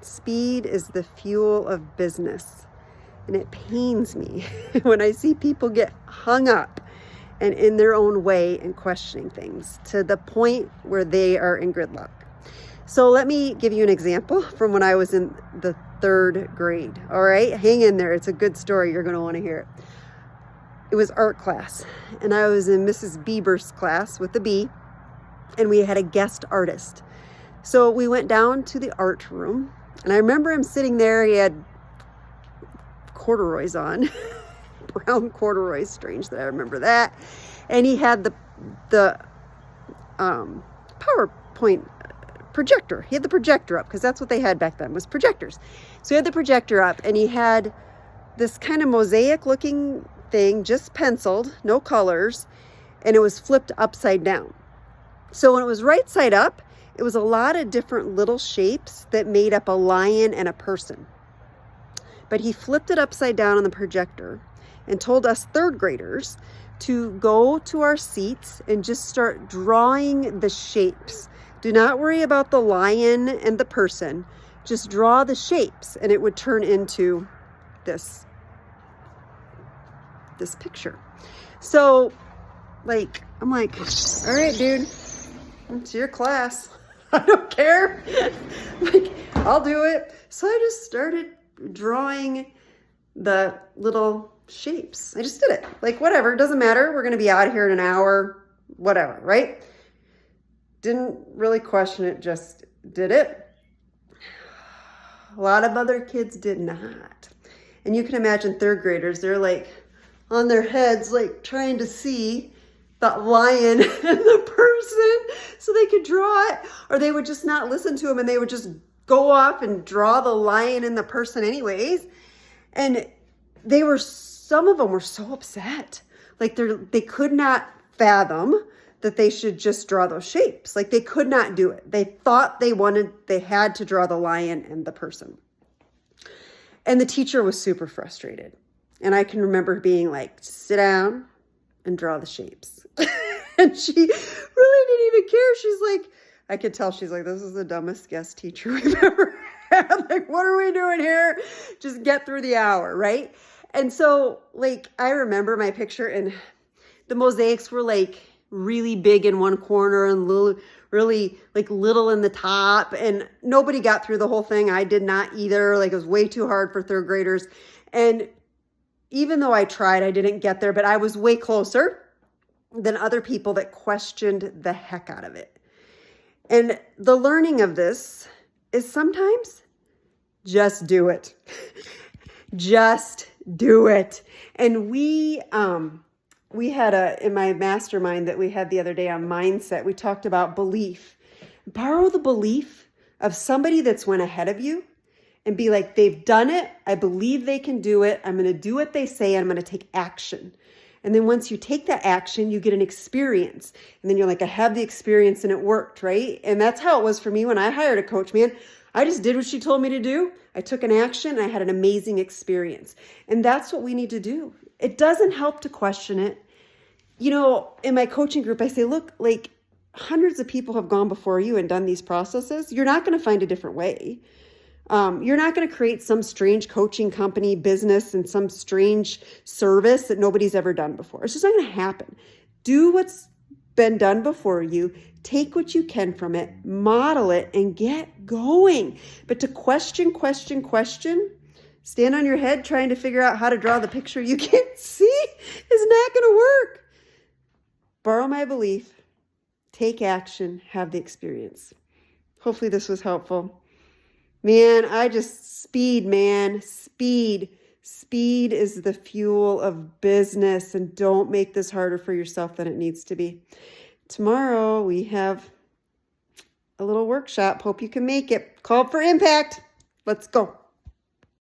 Speed is the fuel of business. And it pains me when I see people get hung up and in their own way and questioning things to the point where they are in gridlock. So let me give you an example from when I was in the 3rd grade. All right, hang in there. It's a good story. You're going to want to hear it. It was art class, and I was in Mrs. Bieber's class with the B, and we had a guest artist. So we went down to the art room, and I remember him sitting there. He had corduroys on, brown corduroys. Strange that I remember that. And he had the PowerPoint projector. He had the projector up because that's what they had back then, was projectors. So he had the projector up, and he had this kind of mosaic looking thing, just penciled, no colors, and it was flipped upside down. So when it was right side up, it was a lot of different little shapes that made up a lion and a person. But he flipped it upside down on the projector and told us 3rd graders to go to our seats and just start drawing the shapes. Do not worry about the lion and the person. Just draw the shapes, and it would turn into this picture. So, I'm like, all right, dude, it's your class. I don't care. I'll do it. So I just started drawing the little shapes. I just did it. Whatever, it doesn't matter. We're going to be out of here in an hour, whatever, right? Didn't really question it, just did it. A lot of other kids did not. And you can imagine 3rd graders, they're on their heads, trying to see that lion and the person so they could draw it, or they would just not listen to him and they would just go off and draw the lion and the person anyways. And some of them were so upset. They could not fathom that they should just draw those shapes. They could not do it. They thought they had to draw the lion and the person. And the teacher was super frustrated. And I can remember being sit down and draw the shapes. And she really didn't even care. She's I could tell she's this is the dumbest guest teacher we've ever had. What are we doing here? Just get through the hour, right? And so, I remember my picture, and the mosaics were really big in one corner and really little in the top, and nobody got through the whole thing. I did not either. It was way too hard for 3rd graders. And even though I tried, I didn't get there, but I was way closer than other people that questioned the heck out of it. And the learning of this is sometimes just do it. Just do it. And we had in my mastermind that we had the other day on mindset, we talked about belief. Borrow the belief of somebody that's went ahead of you and be they've done it. I believe they can do it. I'm going to do what they say. And I'm going to take action. And then once you take that action, you get an experience. And then you're I have the experience and it worked, right? And that's how it was for me when I hired a coach, man. I just did what she told me to do. I took an action and I had an amazing experience. And that's what we need to do. It doesn't help to question it. In my coaching group, I say, look, hundreds of people have gone before you and done these processes. You're not going to find a different way. You're not going to create some strange coaching company business and some strange service that nobody's ever done before. It's just not going to happen. Do what's been done before you. Take what you can from it, model it, and get going. But to question, stand on your head trying to figure out how to draw the picture you can't see is not going to work. Borrow my belief, take action, have the experience. Hopefully this was helpful. Man, speed. Speed is the fuel of business, and don't make this harder for yourself than it needs to be. Tomorrow we have a little workshop. Hope you can make it. Call for impact. Let's go.